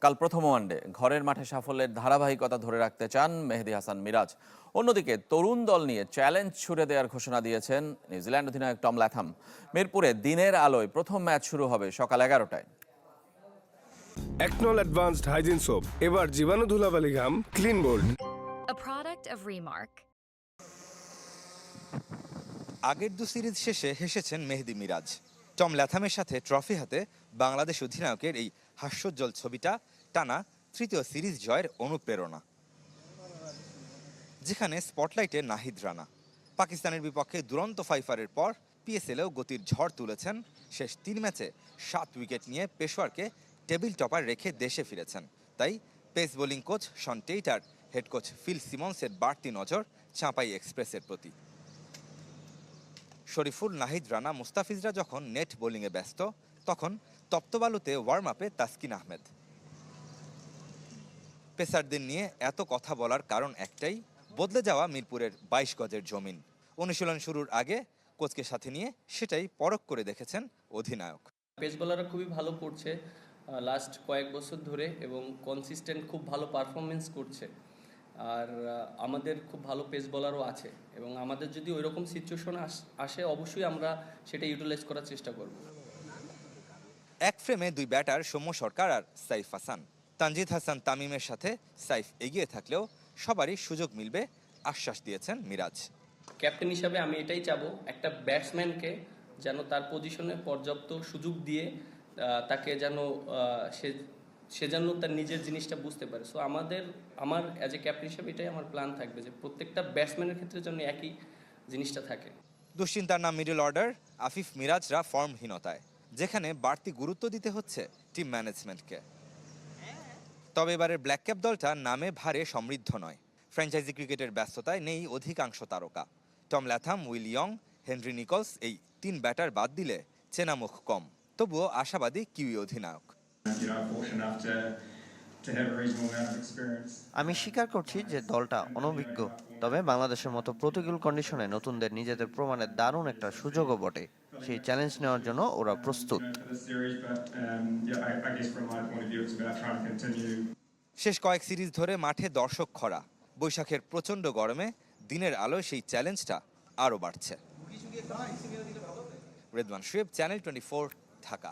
কাল প্রথম ওয়ানডে ঘরের মাঠে সাফল্যের ধারাবাহিকতা ধরে রাখতে চান মেহেদী হাসান মিরাজ। অন্যদিকে তরুণ দল নিয়ে চ্যালেঞ্জ ছুড়ে দেওয়ার ঘোষণা দিয়েছেন নিউজিল্যান্ড অধিনায়ক টম ল্যাথাম। মিরপুরে দিনের আলোয় প্রথম ম্যাচ শুরু হবে সকাল 11টায়। একনল অ্যাডভান্সড হাইজিন সোপ, এবার জীবাণু ধুলাবালি ঘাম clean bold. A product of Remark. আগের দু সিরিজ শেষে হেসেছেন মেহেদী মিরাজ। টম ল্যাথামের সাথে ট্রফি হাতে বাংলাদেশ অধিনায়কের এই হাস্যোজ্জ্বল ছবিটা টানা তৃতীয় সিরিজ জয়ের অনুপ্রেরণা। যেখানে স্পটলাইটে নাহিদ রানা পাকিস্তানের বিপক্ষে দুরন্ত ফাইফারের পর পিএসএলেও গতির ঝড় তুলেছেন। শেষ 3 ম্যাচে 7 উইকেট নিয়ে পেশোয়ারকে টেবিল টপার রেখে দেশে ফিরেছেন। তাই পেস বোলিং কোচ শন টেইটার, হেড কোচ ফিল সিমন্সের বাড়তি নজর চাঁপাই এক্সপ্রেসের প্রতি। শরীফুল, নাহিদ রানা, মুস্তাফিজরা যখন নেট বোলিংয়ে ব্যস্ত, তখন তপ্তবালুতে ওয়ার্ম আপে তাসকিন আহমেদ। পেসারদের নিয়ে এত কথা বলার কারণ একটাই, বদলে যাওয়া মিরপুরের 22 গজের জমিন। অনুশীলন শুরুর আগে কোচকে সাথে নিয়ে সেটাই পরখ করে দেখেছেন অধিনায়ক। পেস বোলাররা খুবই ভালো করছে লাস্ট কয়েক বছর ধরে এবং কনসিস্টেন্ট খুব ভালো পারফরমেন্স করছে। আর আমাদের খুব ভালো পেস বোলারও আছে এবং আমাদের যদি ওইরকম সিচুয়েশন আসে অবশ্যই আমরা সেটা ইউটিলাইজ করার চেষ্টা করব। এক ফ্রেমে 2 ব্যাটার সৌম্য সরকার আর সাইফ হাসান। তানজিদ হাসান তামিমের সাথে সাইফ এগিয়ে থাকলেও সবারই সুযোগ মিলবে আশ্বাস দিয়েছেন মিরাজ। ক্যাপ্টেন হিসাবে আমি এটাই চাবো, একটা ব্যাটসম্যানকে যেন তার পজিশনে পর্যাপ্ত সুযোগ দিয়ে তাকে যেন সে যেন তার নিজের জিনিসটা বুঝতে পারে। সো আমার অ্যাজ এ ক্যাপ্টেন হিসাবে এটাই আমার প্ল্যান থাকবে যে প্রত্যেকটা ব্যাটসম্যানের ক্ষেত্রে যেন একই জিনিসটা থাকে। দুশ্চিন্তার নাম মিডল অর্ডার আফিফ মিরাজরা ফর্মহীনতায়, যেখানে বাড়তি গুরুত্ব দিতে হচ্ছে টিম ম্যানেজমেন্টকে। তবে এবারের ব্ল্যাক ক্যাপ দলটা নামে ভারে সমৃদ্ধ নয়। ফ্র্যাঞ্চাইজি ক্রিকেটের ব্যস্ততায় নেই অধিকাংশ তারকা। Tom Latham, will young, Henry Nicholls এই 3 ব্যাটার বাদ দিলে চেনা মুখ কম। তবুও আশাবাদী কিউই অধিনায়ক। আমি স্বীকার করছি যে দলটা অনভিজ্ঞ, তবে বাংলাদেশের মতো প্রতিকূল কন্ডিশনে নতুনদের নিজেদের প্রমাণের দারুণ একটা সুযোগও বটে। সেই চ্যালেঞ্জ নেওয়ার জন্য ওরা প্রস্তুত। শেষ কয়েক সিরিজ ধরে মাঠে দর্শক খরা। বৈশাখের প্রচণ্ড গরমে দিনের আলোয় সেই চ্যালেঞ্জটা আরও বাড়ছে। রেদওয়ান শুয়েব, চ্যানেল 24, ঢাকা।